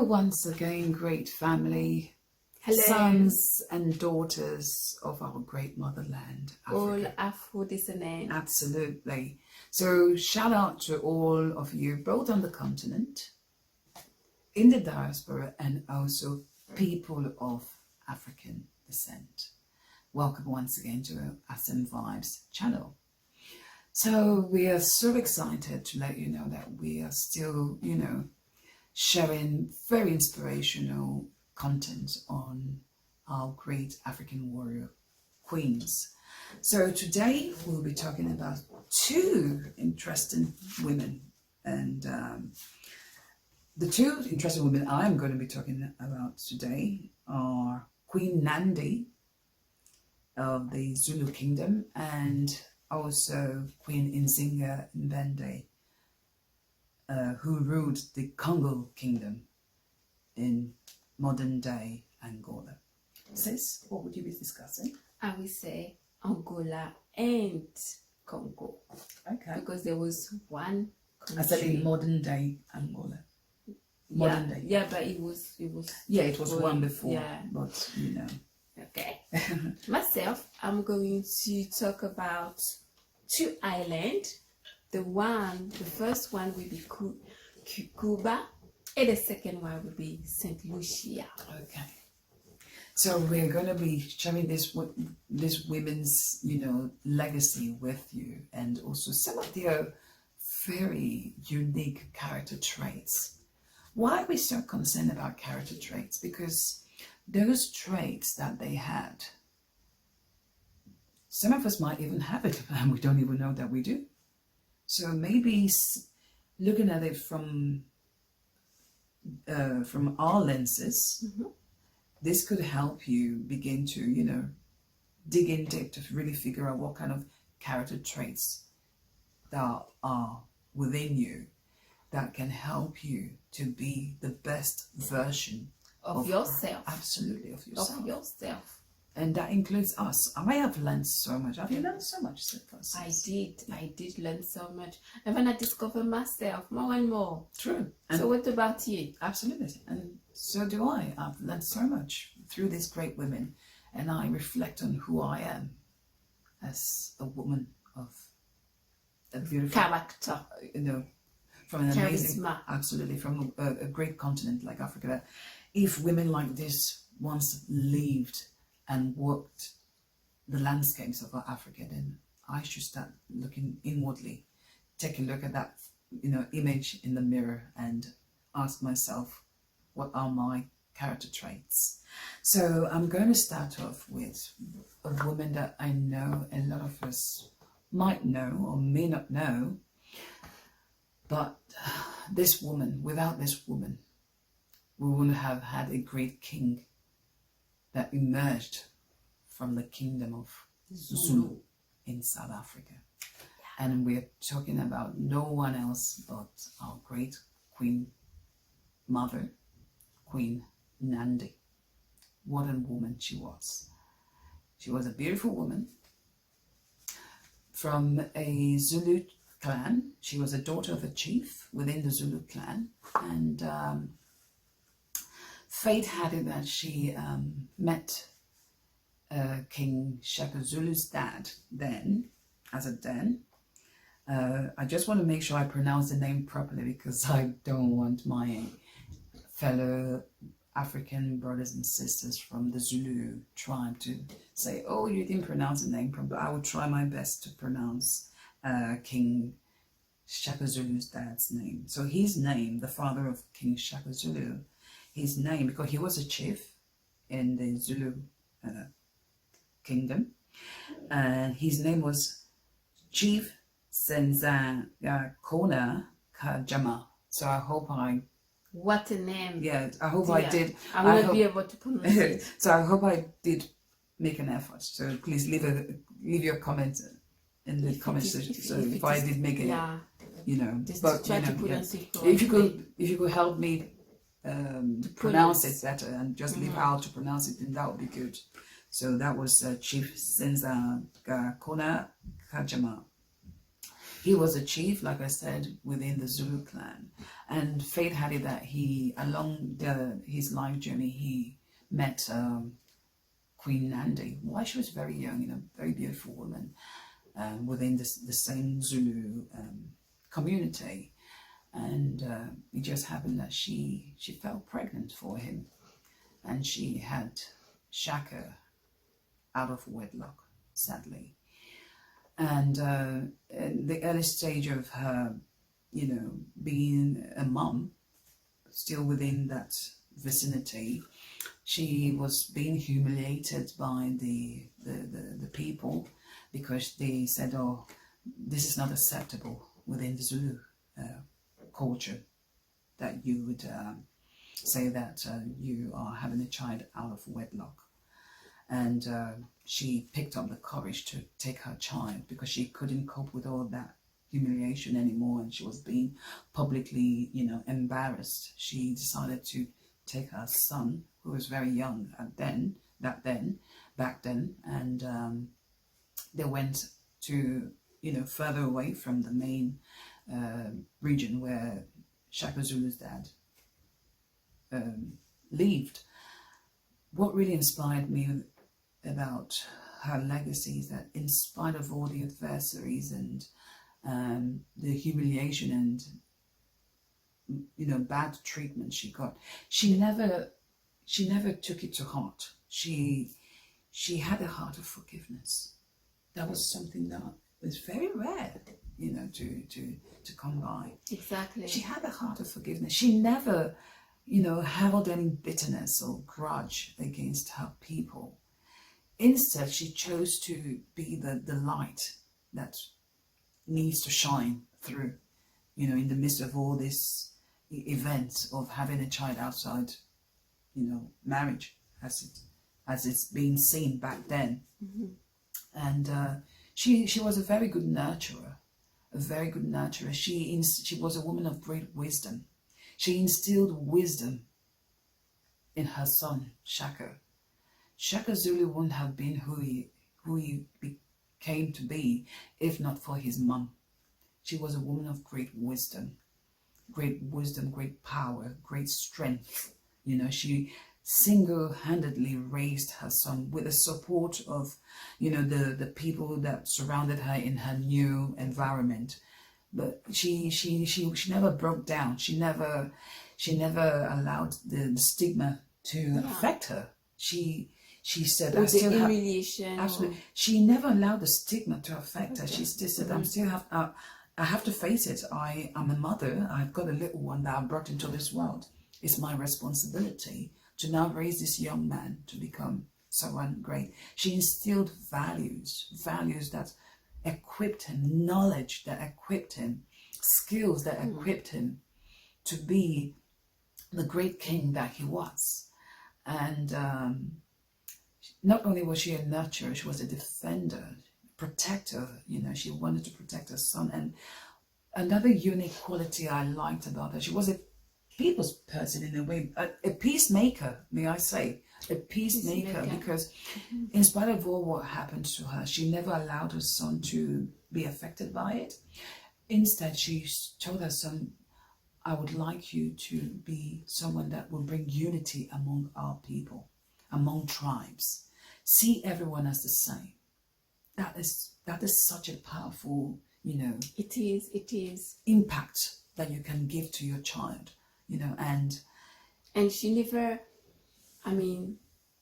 Hello once again, great family, Hello, sons and daughters of our great motherland, all Africa. Afro-descendants. Absolutely. So shout out to all of you, both on the continent, in the diaspora, and also people of African descent. Welcome once again to SM Vibes channel. So we are so excited to let you know that we are still, sharing very inspirational content on our great African warrior queens. So today we'll be talking about two interesting women, and the two interesting women I'm going to be talking about today are Queen Nandi of the Zulu Kingdom and also Queen Nzinga Mbende, who ruled the Congo Kingdom in modern day Angola. Sis, what would you be discussing? I will say Angola and Congo. Okay. Because there was one country. I said in modern day Angola. Modern day. Yeah, but it was Yeah, it was one before. Yeah. But Okay. Myself, I'm going to talk about two islands. The first one will be Cuba, and the second one will be St. Lucia. Okay. So we're going to be sharing this women's, legacy with you, and also some of their very unique character traits. Why are we so concerned about character traits? Because those traits that they had, some of us might even have it, and we don't even know that we do. So maybe looking at it from our lenses, this could help you begin to, dig in deep to really figure out what kind of character traits that are within you that can help you to be the best version of yourself. Absolutely, of yourself. Of yourself. And that includes us. I have learned so much. Have you learned so much, Sis? I did learn so much. And when I discover myself more and more. True. So what about you? Absolutely. And so do I. I've learned so much through these great women. And I reflect on who I am as a woman of a beautiful character. From an amazing, charisma. Absolutely, from a great continent like Africa. If women like this once lived and walked the landscapes of Africa, then I should start looking inwardly, take a look at that, image in the mirror and ask myself, what are my character traits? So I'm going to start off with a woman that I know a lot of us might know or may not know, but this woman, without this woman, we wouldn't have had a great king that emerged from the kingdom of Zulu in South Africa. Yeah. And we're talking about no one else but our great Queen Mother, Queen Nandi. What a woman she was. She was a beautiful woman from a Zulu clan. She was a daughter of a chief within the Zulu clan, and fate had it that she met King Shaka Zulu's dad then. I just want to make sure I pronounce the name properly, because I don't want my fellow African brothers and sisters from the Zulu tribe to say, oh, you didn't pronounce the name properly. I will try my best to pronounce King Shaka Zulu's dad's name. So his name, the father of King Shaka Zulu, his name, because he was a chief in the Zulu kingdom, and his name was Chief Senzanga Kona Kajama. So I hope what a name. Yeah, I hope I did. I won't be able to pronounce it. So I hope I did make an effort. So please leave your comment in the comment section. So if I did make it, just but try to pronounce it if you could help me pronounce it better and just leave how to pronounce it, then that would be good. So that was Chief Senzanga Kona Kajama. He was a chief, like I said, within the Zulu clan. And fate had it that he, along his life journey, he met Queen Nandi while she was very young, very beautiful woman within the same Zulu community. And it just happened that she fell pregnant for him, and she had Shaka out of wedlock, sadly. And in the early stage of her, being a mum, still within that vicinity, she was being humiliated by the people, because they said, oh, this is not acceptable within the Zulu culture, that you would say that you are having a child out of wedlock. And she picked up the courage to take her child, because she couldn't cope with all that humiliation anymore, and she was being publicly, embarrassed. She decided to take her son, who was very young back then, and they went to, further away from the main region where Shaka Zulu's dad lived. What really inspired me about her legacy is that, in spite of all the adversaries and the humiliation and bad treatment she got, she never took it to heart. She had a heart of forgiveness. That was something that was very rare, to come by. Exactly. She had a heart of forgiveness. She never, held any bitterness or grudge against her people. Instead, she chose to be the light that needs to shine through, in the midst of all this events of having a child outside, marriage, as it's been seen back then. Mm-hmm. And she was a very good nurturer, She was a woman of great wisdom. She instilled wisdom in her son, Shaka. Shaka Zulu wouldn't have been who he became to be if not for his mum. She was a woman of great wisdom, great power, great strength. She single-handedly raised her son with the support of, the people that surrounded her in her new environment. But she never broke down. She never allowed the stigma to affect her. She said, Or I still the have humiliation. absolutely. She never allowed the stigma to affect her. She still said, I have to face it. I am a mother. I've got a little one that I brought into this world. It's my responsibility to now raise this young man to become someone great. She instilled values that equipped him, knowledge that equipped him, skills that equipped him to be the great king that he was. And not only was she a nurturer, she was a defender, protector. She wanted to protect her son. And another unique quality I liked about her, she was a people's person in a way, a peacemaker, may I say, a peacemaker, because in spite of all what happened to her, she never allowed her son to be affected by it. Instead, she told her son, I would like you to be someone that will bring unity among our people, among tribes. See everyone as the same. That is such a powerful, It is. impact that you can give to your child, And she never,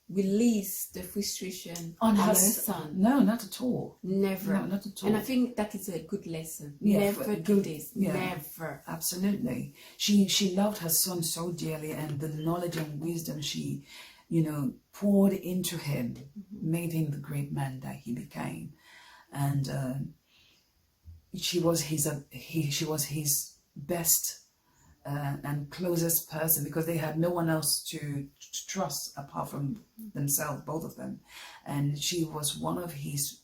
released the frustration on her son. No, not at all. Never. No, not at all. And I think that is a good lesson. Yeah, Never do this. yeah. Never. Absolutely. She loved her son so dearly, and the knowledge and wisdom she, poured into him made him the great man that he became. And she was his best and closest person, because they had no one else to trust apart from themselves, both of them. And she was one of his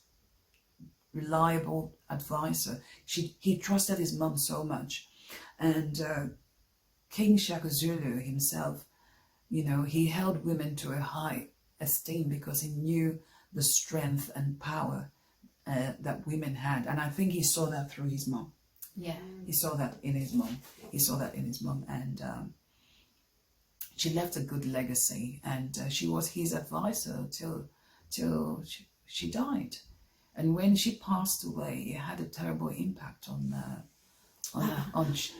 reliable advisor. He trusted his mum so much. And King Shaka Zulu himself, he held women to a high esteem because he knew the strength and power that women had. And I think he saw that through his mum. Yeah. He saw that in his mom. He saw that in his mom, and she left a good legacy. And she was his advisor till she died. And when she passed away, it had a terrible impact on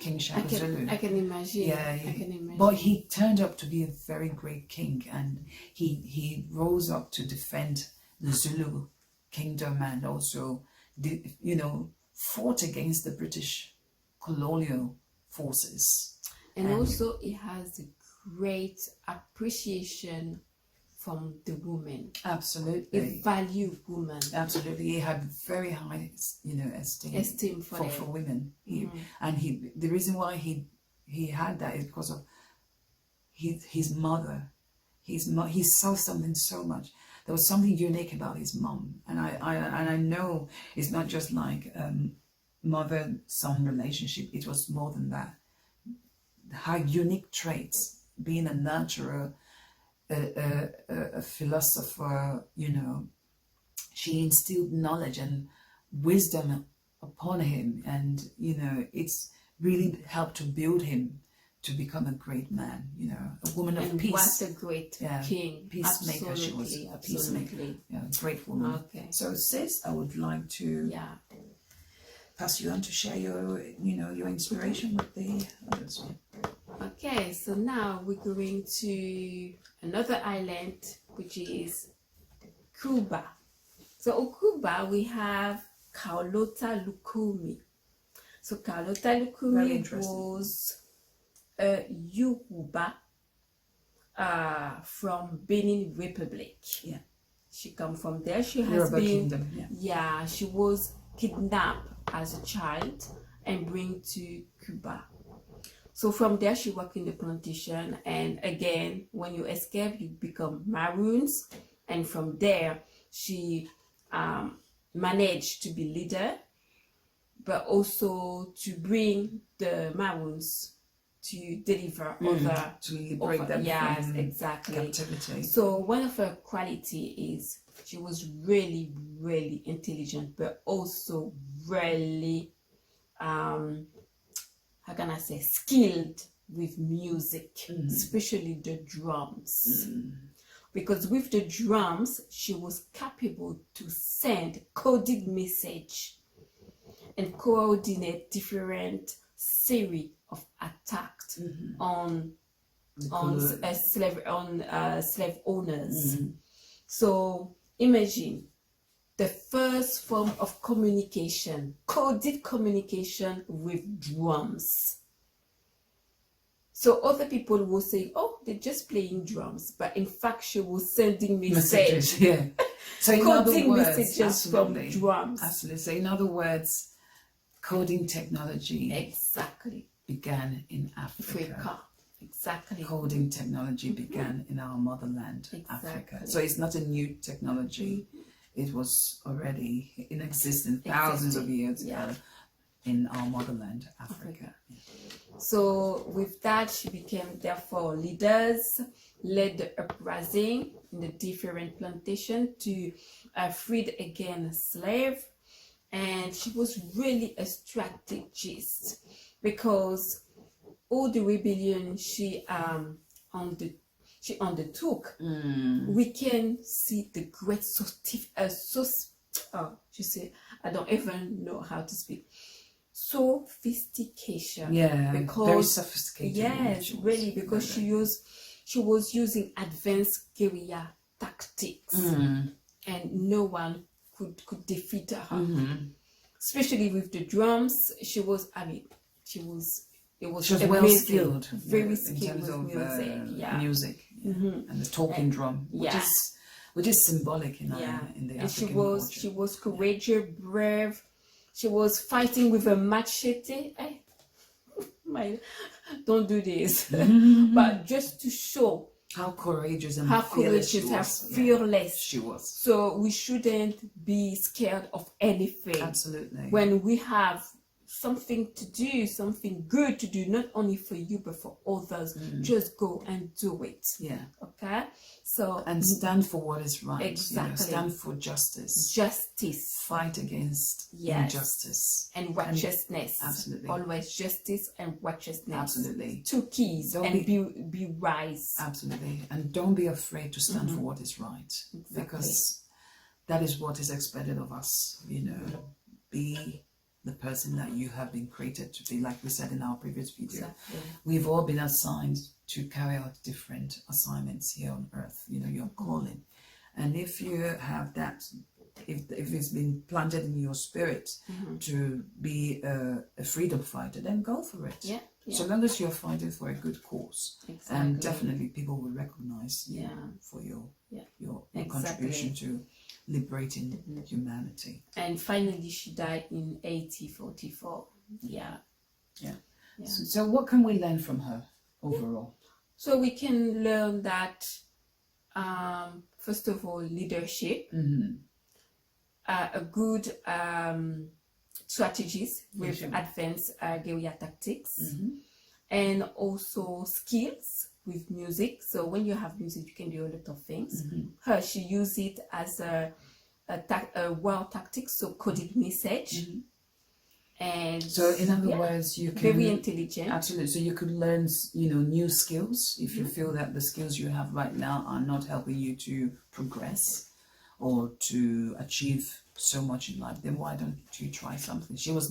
King Shaka Zulu. I can imagine. Yeah, I can imagine. but he turned up to be a very great king, and he rose up to defend the Zulu kingdom, and also fought against the British colonial forces. And also, he has a great appreciation from the woman. Absolutely. He valued women. Absolutely. He had very high, esteem for women. The reason why he had that is because of his mother. He saw something so much. There was something unique about his mom, and I know it's not just like mother-son relationship. It was more than that. Her unique traits, being a nurturer, a philosopher, she instilled knowledge and wisdom upon him, and it's really helped to build him to become a great man, a woman of peace. What a great king. Peacemaker. She was a peacemaker. Yeah, great woman. Okay. So sis, I would like to pass you on to share your inspiration with the others. Okay, so now we're going to another island, which is Cuba. So on Cuba, we have Carlota Lucumi. So Carlota Lucumi was a Yoruba from Benin Republic. Yeah. She come from there. She has Yoruba been, Kingdom, she was kidnapped as a child and bring to Cuba. So from there, she worked in the plantation, and again, when you escape, you become maroons, and from there, she managed to be leader, but also to bring the maroons to deliver other, to liberate them from exactly captivity. So one of her quality is she was really, really intelligent, but also really how can I say, skilled with music, especially the drums. Because with the drums, she was capable to send coded message and coordinate different series of attacks on slave owners. So imagine the first form of communication, coded communication with drums. So other people will say, oh, they're just playing drums, but in fact she was sending messages. Yeah. So in coding other words, messages from drums. Absolutely. So in other words, coding technology began in Africa. Exactly. Coding technology began in our motherland, Africa. So it's not a new technology. It was already in existence thousands of years ago in our motherland, Africa. So with that, she became therefore leaders, led the uprising in the different plantation to freed again slave, and she was really a strategist because all the rebellion she undertook, we can see the great I don't even know how to speak. Sophistication. Yeah, because, very sophisticated. Yes, really, because she was using advanced guerrilla tactics, and no one could defeat her. Especially with the drums, she was well skilled, very skilled with music, and the talking drum, which is symbolic in the African culture. She was courageous, brave. She was fighting with a machete. Don't do this, but just to show how courageous and fearless she was. So we shouldn't be scared of anything. Absolutely. When we have something to do, something good to do, not only for you but for others. Just go and do it. Yeah. Okay, so And stand for what is right. Exactly. Stand for justice. Justice. Fight against injustice. And righteousness. Absolutely. Always justice and righteousness. Absolutely. Two keys. Don't be wise. Absolutely. And don't be afraid to stand for what is right. Exactly. Because that is what is expected of us. Be the person that you have been created to be, like we said in our previous video. Exactly. We've all been assigned to carry out different assignments here on earth, your calling. And if you have that, if it's been planted in your spirit to be a freedom fighter, then go for it. Yeah. So long as you're fighting for a good cause. Exactly. And definitely people will recognize you for your contribution to liberating humanity. And finally, she died in 1844. Yeah. So what can we learn from her overall? So we can learn that, first of all, leadership, a good strategies with advanced guerrilla tactics, and also skills with music. So when you have music, you can do a lot of things. She used it as a war tactic, so coded message. And so in other words, you can very intelligent. Absolutely. So you could learn new skills if you feel that the skills you have right now are not helping you to progress or to achieve so much in life, then why don't you try something? She was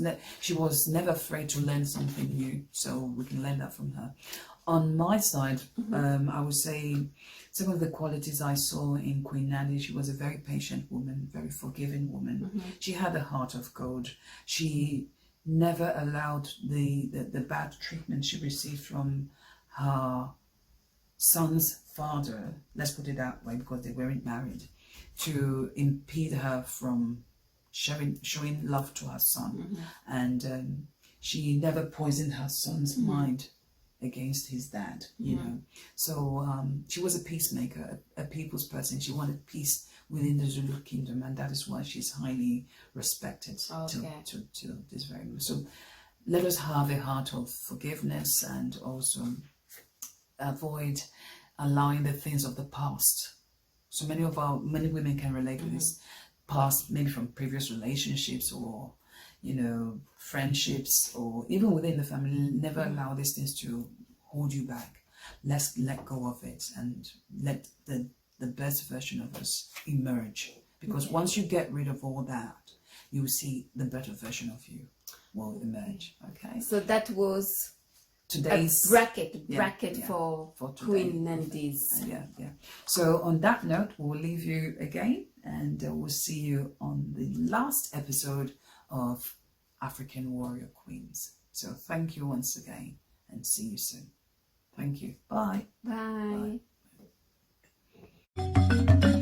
never afraid to learn something new, so we can learn that from her. On my side, I would say some of the qualities I saw in Queen Nandi: she was a very patient woman, very forgiving woman. She had a heart of gold. She never allowed the bad treatment she received from her son's father, let's put it that way, because they weren't married, to impede her from showing love to her son. And she never poisoned her son's mind against his dad, So she was a peacemaker, a people's person. She wanted peace within the Zulu kingdom, and that is why she's highly respected to this very much. So let us have a heart of forgiveness and also avoid allowing the things of the past. So many women can relate with this past, maybe from previous relationships or friendships, or even within the family. Never allow these things to hold you back. Let's let go of it and let the best version of us emerge. Because once you get rid of all that, you will see the better version of you will emerge. Okay. So that was today's bracket for Queen Nandi's. Yeah. So on that note, we'll leave you again, and we'll see you on the last episode of African Warrior Queens. So thank you once again, and see you soon. Thank you. Bye. Bye. Bye.